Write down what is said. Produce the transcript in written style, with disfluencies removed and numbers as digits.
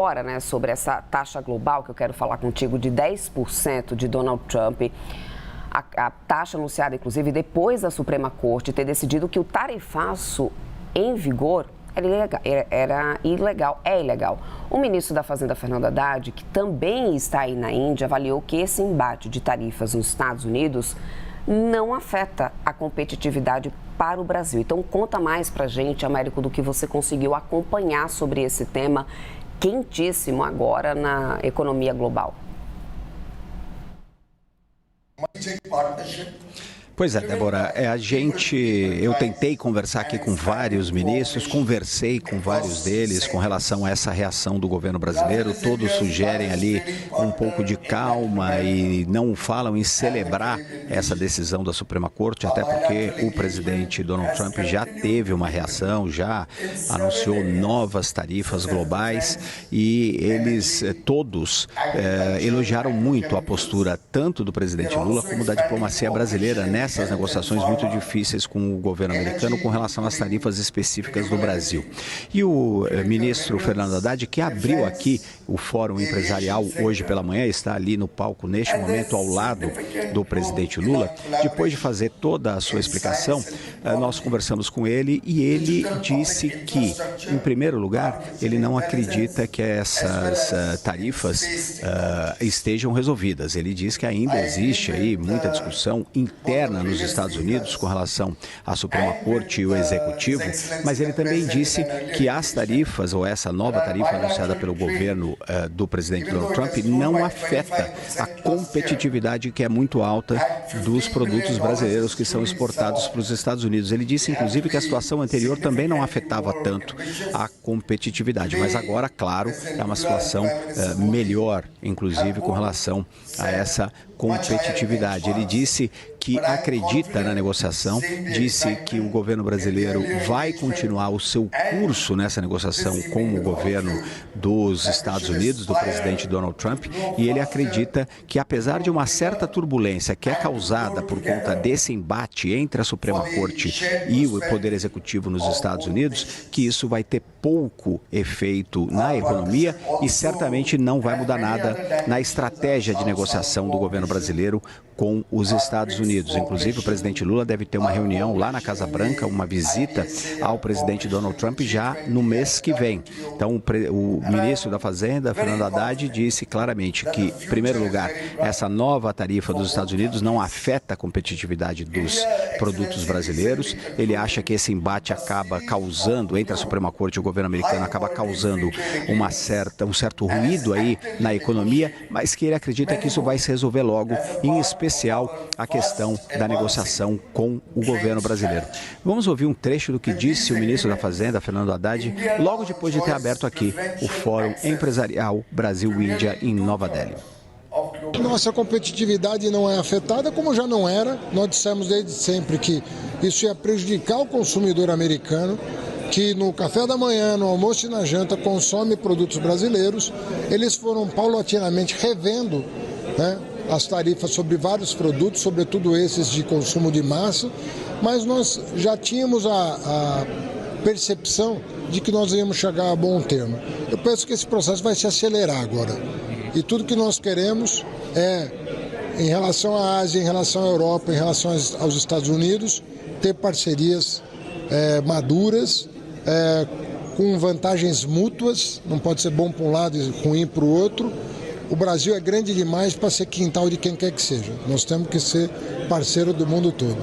Agora, né, sobre essa taxa global que eu quero falar contigo de 10% de Donald Trump, a taxa anunciada, inclusive, depois da Suprema Corte ter decidido que o tarifaço em vigor era ilegal, é ilegal. O ministro da Fazenda, Fernando Haddad, que também está aí na Índia, avaliou que esse embate de tarifas nos Estados Unidos não afeta a competitividade para o Brasil. Então, conta mais pra gente, Américo, do que você conseguiu acompanhar sobre esse tema quentíssimo agora na economia global. Pois é, Débora, eu tentei conversar aqui com vários ministros, conversei com vários deles com relação a essa reação do governo brasileiro. Todos sugerem ali um pouco de calma e não falam em celebrar essa decisão da Suprema Corte, até porque o presidente Donald Trump já teve uma reação, já anunciou novas tarifas globais e eles todos elogiaram muito a postura tanto do presidente Lula como da diplomacia brasileira nessas negociações muito difíceis com o governo americano com relação às tarifas específicas do Brasil. E o ministro Fernando Haddad, que abriu aqui o Fórum Empresarial hoje pela manhã, está ali no palco neste momento ao lado do presidente Lula, depois de fazer toda a sua explicação, nós conversamos com ele e ele disse que, em primeiro lugar, ele não acredita que essas tarifas estejam resolvidas. Ele diz que ainda existe aí muita discussão interna nos Estados Unidos com relação à Suprema Corte e o Executivo, mas ele também disse que as tarifas, ou essa nova tarifa anunciada pelo governo do presidente Donald Trump, não afeta a competitividade que é muito alta dos produtos brasileiros que são exportados para os Estados Unidos. Ele disse, inclusive, que a situação anterior também não afetava tanto a competitividade, mas agora, claro, é uma situação melhor, inclusive, com relação a essa competitividade. Ele disse que acredita na negociação, disse que o governo brasileiro vai continuar o seu curso nessa negociação com o governo dos Estados Unidos, do presidente Donald Trump, e ele acredita que, apesar de uma certa turbulência que é causada por conta desse embate entre a Suprema Corte e o Poder Executivo nos Estados Unidos, que isso vai ter pouco efeito na economia e certamente não vai mudar nada na estratégia de negociação do governo brasileiro com os Estados Unidos. Inclusive, o presidente Lula deve ter uma reunião lá na Casa Branca, uma visita ao presidente Donald Trump já no mês que vem. Então, o ministro da Fazenda, Fernando Haddad, disse claramente que, em primeiro lugar, essa nova tarifa dos Estados Unidos não afeta a competitividade dos produtos brasileiros. Ele acha que esse embate acaba causando, entre a Suprema Corte e o governo americano, acaba causando um certo ruído aí na economia, mas que ele acredita que isso vai se resolver logo, em especial a questão da negociação com o governo brasileiro. Vamos ouvir um trecho do que disse o ministro da Fazenda, Fernando Haddad, logo depois de ter aberto aqui o Fórum Empresarial Brasil-Índia em Nova Delhi. Nossa competitividade não é afetada, como já não era. Nós dissemos desde sempre que isso ia prejudicar o consumidor americano, que no café da manhã, no almoço e na janta consome produtos brasileiros. Eles foram paulatinamente revendo, né, as tarifas sobre vários produtos, sobretudo esses de consumo de massa, mas nós já tínhamos a percepção de que nós íamos chegar a bom termo. Eu penso que esse processo vai se acelerar agora. E tudo que nós queremos é, em relação à Ásia, em relação à Europa, em relação aos Estados Unidos, ter parcerias maduras, com vantagens mútuas, não pode ser bom para um lado e ruim para o outro. O Brasil é grande demais para ser quintal de quem quer que seja. Nós temos que ser parceiro do mundo todo.